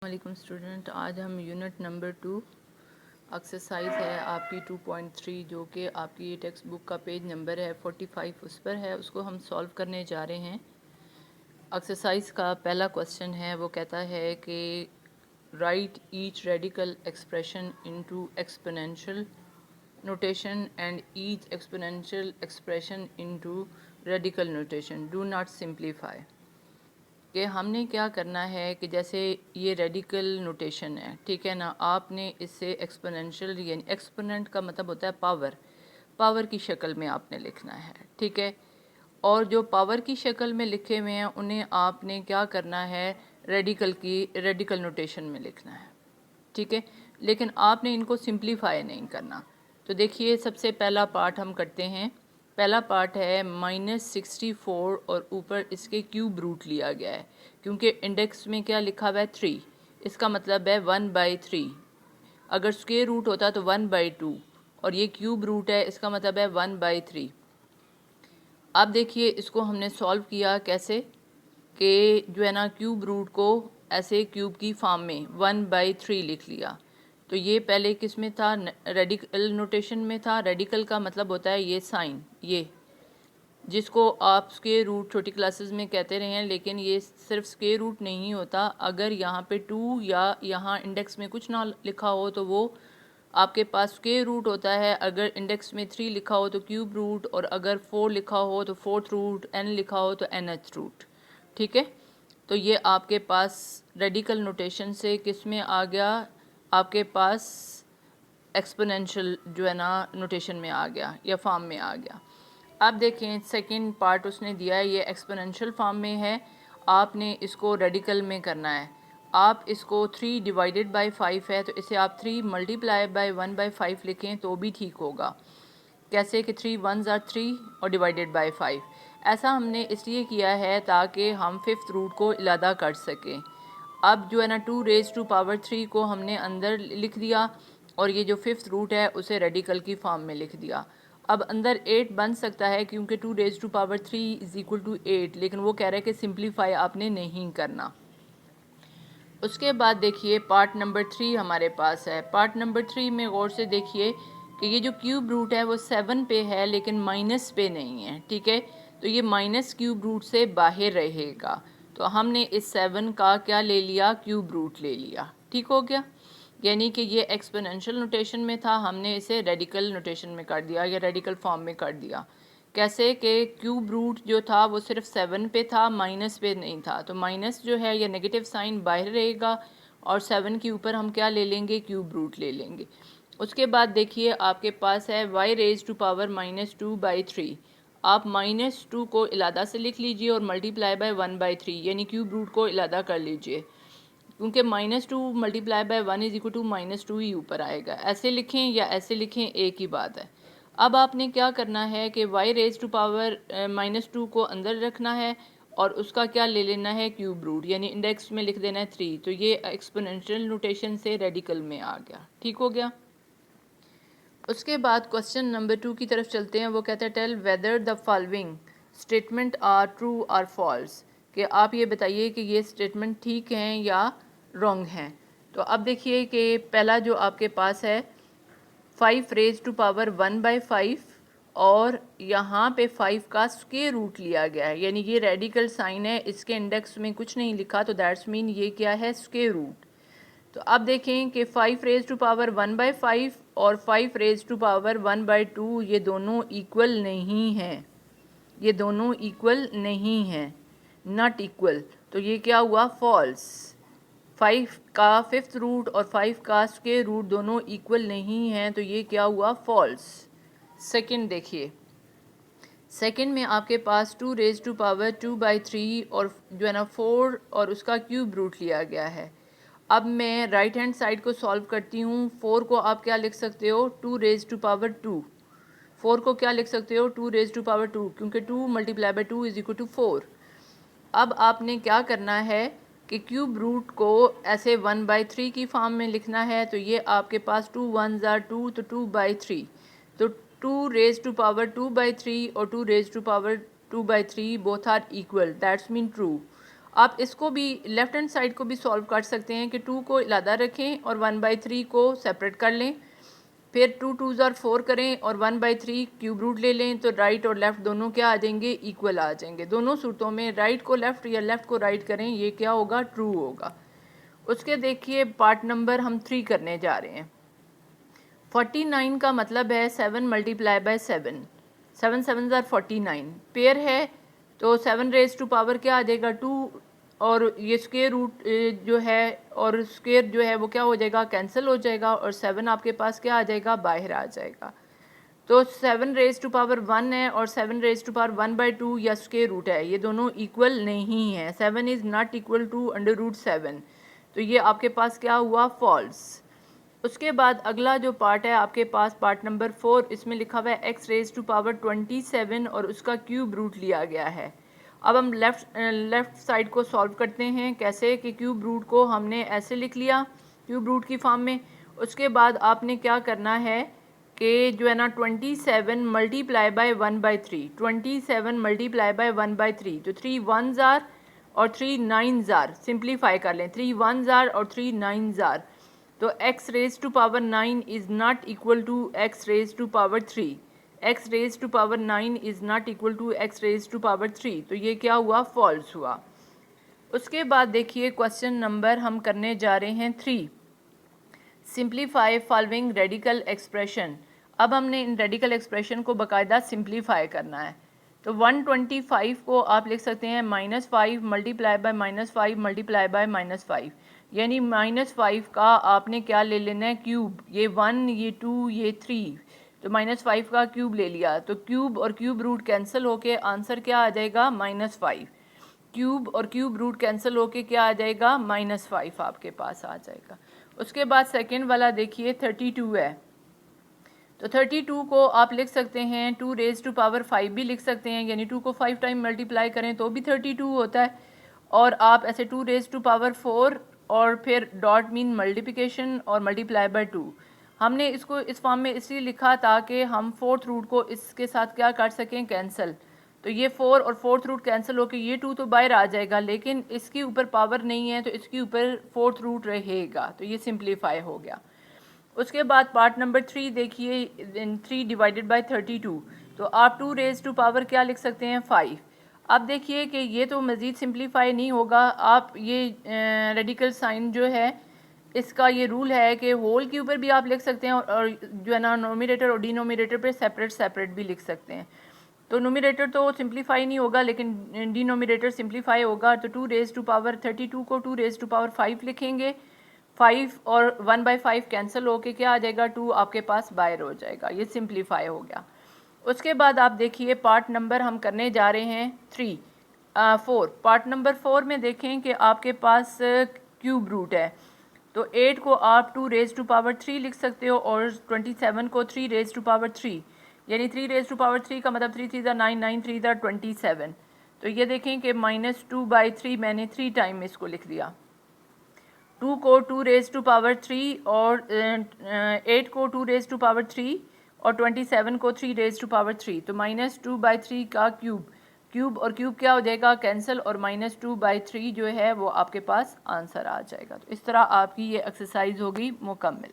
वालेकुम स्टूडेंट, आज हम यूनिट नंबर 2 एक्सरसाइज है आपकी 2.3 जो कि आपकी ये टेक्स्ट बुक का पेज नंबर है 45 उस पर है, उसको हम सॉल्व करने जा रहे हैं। एक्सरसाइज का पहला क्वेश्चन है, वो कहता है कि right each radical expression into exponential notation and each exponential expression into radical notation. Do not simplify. कि हमने क्या करना है कि जैसे ये रेडिकल नोटेशन है, ठीक है ना, आपने इससे एक्सपोनेंशियल यानी एक्सपोनेंट का मतलब होता है पावर, पावर की शक्ल में आपने लिखना है, ठीक है। और जो पावर की शक्ल में लिखे हुए हैं उन्हें आपने क्या करना है, रेडिकल नोटेशन में लिखना है, ठीक है। लेकिन आपने इनको सिंप्लीफाई नहीं करना। तो देखिए सबसे पहला पार्ट हम करते हैं। पहला पार्ट है -64 और ऊपर इसके क्यूब रूट लिया गया है, क्योंकि इंडेक्स में क्या लिखा हुआ है 3, इसका मतलब है 1/3। अगर स्क्वायर रूट होता तो 1/2 और ये क्यूब रूट है, इसका मतलब है 1/3। अब देखिए इसको हमने सॉल्व किया कैसे, कि जो है ना क्यूब रूट को ऐसे क्यूब की फॉर्म में 1/3 लिख लिया। तो ये पहले किस में था, रेडिकल नोटेशन में था। रेडिकल का मतलब होता है ये साइन, ये जिसको आप स्क्वायर रूट छोटी क्लासेस में कहते रहे हैं, लेकिन ये सिर्फ स्क्वायर रूट नहीं होता। अगर यहाँ पे 2 या यहाँ इंडेक्स में कुछ ना लिखा हो तो वो आपके पास स्क्वायर रूट होता है। अगर इंडेक्स में 3 लिखा हो तो क्यूब रूट, और अगर 4 लिखा हो तो फोर्थ रूट, n लिखा हो तो nth रूट, ठीक है। तो ये आपके पास रेडिकल नोटेशन से किस में आ गया, आपके पास एक्सपोनेंशियल जो है ना नोटेशन में आ गया या फॉर्म में आ गया। अब देखें सेकंड पार्ट उसने दिया है, ये एक्सपोनेंशियल फॉर्म में है, आपने इसको रेडिकल में करना है। आप इसको 3 डिवाइडेड बाय 5 है तो इसे आप 3 मल्टीप्लाई बाय 1/5 लिखें तो भी ठीक होगा। कैसे कि 3 1s are 3 और डिवाइडेड बाय 5। ऐसा हमने इसलिए किया है ताकि हम फिफ्थ रूट को इलादा कर सकें। अब जो है ना 2⁻³ को हमने अंदर लिख दिया और ये जो फिफ्थ रूट है उसे रेडिकल की फॉर्म में लिख दिया। अब अंदर 8 बन सकता है क्योंकि 2⁻³ = 8, लेकिन वो कह रहे हैं कि सिंप्लीफाई आपने नहीं करना। उसके बाद देखिए पार्ट नंबर 3 हमारे पास है। पार्ट नंबर 3 में गौर से देखिए कि ये जो क्यूब रूट है वो 7 पे है लेकिन माइनस पे नहीं है, ठीक है। तो ये माइनस क्यूब रूट से बाहर रहेगा, तो हमने इस 7 का क्या ले लिया, क्यूब रूट ले लिया, ठीक हो गया। यानी कि ये एक्सपोनेंशियल नोटेशन में था, हमने इसे रेडिकल नोटेशन में कर दिया या रेडिकल फॉर्म में कर दिया। कैसे कि क्यूब रूट जो था वो सिर्फ 7 पे था, माइनस पे नहीं था। तो माइनस जो है या नेगेटिव साइन बाहर रहेगा और 7 के ऊपर हम क्या ले लेंगे, क्यूब रूट ले लेंगे। उसके बाद देखिए आपके पास है y⁻²-2/3। आप -2 को इलादा से लिख लीजिए और मल्टीप्लाई बाय 1/3 यानी क्यूब रूट को इलादा कर लीजिए, क्योंकि -2 मल्टीप्लाई बाय 1 = -2 ही ऊपर आएगा। ऐसे लिखें या ऐसे लिखें एक ही बात है। अब आपने क्या करना है कि y⁻² को अंदर रखना है और उसका क्या ले लेना है, क्यूब रूट, यानी इंडेक्स में लिख देना है 3। तो ये एक्सपोनेंशियल नोटेशन से रेडिकल में आ गया, ठीक हो गया। उसके बाद क्वेश्चन नंबर 2 की तरफ चलते हैं। वो कहता है tell whether the following statement are true और फॉल्स, कि आप ये बताइए कि ये स्टेटमेंट ठीक हैं या रॉन्ग हैं। तो अब देखिए कि पहला जो आपके पास है 5⁻1/5 और यहाँ पे 5 का स्क्वायर रूट लिया गया है, यानी ये रेडिकल साइन है, इसके इंडेक्स में कुछ नहीं लिखा तो दैट्स मीन ये क्या है, स्क्वायर रूट। तो अब देखें कि 5⁻1/5 और 5⁻1/2 ये दोनों इक्वल नहीं हैं, ये दोनों इक्वल नहीं हैं, नॉट इक्वल। तो ये क्या हुआ, फॉल्स। 5 का फिफ्थ रूट और 5 का स्क्वायर रूट दोनों इक्वल नहीं हैं, तो ये क्या हुआ, फॉल्स। सेकंड देखिए, सेकंड में आपके पास 2⁻2/3 और जो है ना 4 और उसका क्यूब रूट लिया गया है। अब मैं राइट हैंड साइड को सॉल्व करती हूँ। 4 को आप क्या लिख सकते हो, 2⁻2। 4 को क्या लिख सकते हो, 2⁻2, क्योंकि 2 × 2 = 4। अब आपने क्या करना है कि क्यूब रूट को ऐसे 1/3 की फॉर्म में लिखना है। तो ये आपके पास 2 1s are 2 तो 2/3, तो 2⁻2/3 और 2⁻2/3 both are equal, that's mean true. आप इसको भी लेफ़्ट हैंड साइड को भी सॉल्व कर सकते हैं कि 2 को अलहदा रखें और 1/3 को सेपरेट कर लें, फिर 2 2 ज़ार 4 करें और 1/3 क्यूब रूट ले लें, तो राइट और लेफ़्ट दोनों क्या आ जाएंगे, इक्वल आ जाएंगे। दोनों सूरतों में राइट को लेफ़्ट या लेफ़्ट को राइट करें, ये क्या होगा, ट्रू होगा। उसके देखिए पार्ट नंबर हम 3 करने जा रहे हैं। 49 का मतलब है 7 मल्टीप्लाई बाय 7, 7 7 ज़ार 49, पेयर है तो 7 रेज़ टू पावर क्या आ जाएगा, 2, और ये स्क्वायर रूट जो है और स्क्वायर जो है वो क्या हो जाएगा, कैंसिल हो जाएगा, और 7 आपके पास क्या आ जाएगा, बाहर आ जाएगा। तो 7 रेज़ टू पावर 1 है और 7 रेज़ टू पावर 1/2 या स्क्वायर रूट है, ये दोनों इक्वल नहीं है। 7 इज़ नॉट इक्वल टू √7, तो ये आपके पास क्या हुआ, फॉल्स। उसके बाद अगला जो पार्ट है आपके पास, पार्ट नंबर 4, इसमें लिखा हुआ है x रेज़ टू पावर 27 और उसका क्यूब रूट लिया गया है। अब हम लेफ़्ट साइड को सॉल्व करते हैं। कैसे कि क्यूब रूट को हमने ऐसे लिख लिया क्यूब रूट की फॉर्म में। उसके बाद आपने क्या करना है कि जो है ना 27 मल्टीप्लाई बाय 1/3, 27 मल्टीप्लाई बाय 1/3, तो 3 1s आर और 3 9s आर, सिंप्लीफाई कर लें, 3 1s आर और 3 9s आर, तो x raise to power 9 is not equal to x raise to power 3, x raise to power 9 is not equal to x raise to power 3, तो ये क्या हुआ, false हुआ। उसके बाद देखिए क्वेश्चन नंबर हम करने जा रहे हैं 3, सिंप्लीफाई फॉलोइंग रेडिकल एक्सप्रेशन। अब हमने इन रेडिकल एक्सप्रेशन को बाकायदा सिंप्लीफाई करना है। तो 125 को आप लिख सकते हैं -5 मल्टीप्लाई बाय -5 मल्टीप्लाई बाय -5, यानी -5 का आपने क्या ले लेना है, क्यूब, ये 1 ये 2 ये 3, तो -5 का क्यूब ले लिया, तो क्यूब और क्यूब रूट कैंसिल होके आंसर क्या आ जाएगा, -5। क्यूब और क्यूब रूट कैंसिल होके क्या आ जाएगा, -5 आपके पास आ जाएगा। उसके बाद सेकंड वाला देखिए 32 है, तो 32 को आप लिख सकते हैं 2 रेज़ टू पावर 5 भी लिख सकते हैं, यानी 2 को 5 टाइम मल्टीप्लाई करें तो भी 32 होता है, और आप ऐसे 2 रेज़ टू पावर 4 और फिर डॉट मीन मल्टीप्लिकेशन और मल्टीप्लाई बाय 2। हमने इसको इस फॉर्म में इसलिए लिखा ताकि हम 4th रूट को इसके साथ क्या कर सकें, कैंसिल, तो ये 4 और 4th रूट कैंसिल होकर ये 2 तो बाहर आ जाएगा, लेकिन इसके ऊपर पावर नहीं है तो इसके ऊपर 4th रूट रहेगा, तो ये सिंप्लीफाई हो गया। उसके बाद पार्ट नंबर 3 देखिए, 3 डिवाइडेड बाय 32, तो आप 2 रेज़ टू पावर क्या लिख सकते हैं, 5। अब देखिए कि ये तो मज़ीद सिंप्लीफाई नहीं होगा, आप ये रेडिकल साइन जो है इसका ये रूल है कि होल के ऊपर भी आप लिख सकते हैं और जो है ना नोमिनेटर और डिनोमिनेटर पे सेपरेट भी लिख सकते हैं। तो नोमिनेटर तो सिंप्लीफाई नहीं होगा लेकिन डिनोमिनेटर सिंप्लीफाई होगा, तो 2 रेज़ टू पावर 32 को 2 रेज़ टू पावर 5 लिखेंगे, 5 और 1/5 कैंसिल होके क्या आ जाएगा, 2 आपके पास बाहर हो जाएगा, ये सिंप्लीफाई हो गया। उसके बाद आप देखिए पार्ट नंबर हम करने जा रहे हैं 4। पार्ट नंबर 4 में देखें कि आपके पास क्यूब रूट है, तो 8 को आप 2 रेज़ टू पावर 3 लिख सकते हो और 27 को 3 रेज़ टू पावर 3, यानी 3 रेज़ टू पावर 3 का मतलब 3 3 9 9 3 27, तो ये देखें कि -2/3 मैंने 3 टाइम इसको लिख दिया। 2 को 2 रेज़ टू पावर 3 और 8 को 2 रेज़ टू पावर 3 और 27 को 3 रेज़ टू पावर 3, तो -2/3 का क्यूब और क्यूब क्या हो जाएगा, कैंसिल, और -2/3 जो है वो आपके पास आंसर आ जाएगा। तो इस तरह आपकी ये एक्सरसाइज होगी मुकम्मल।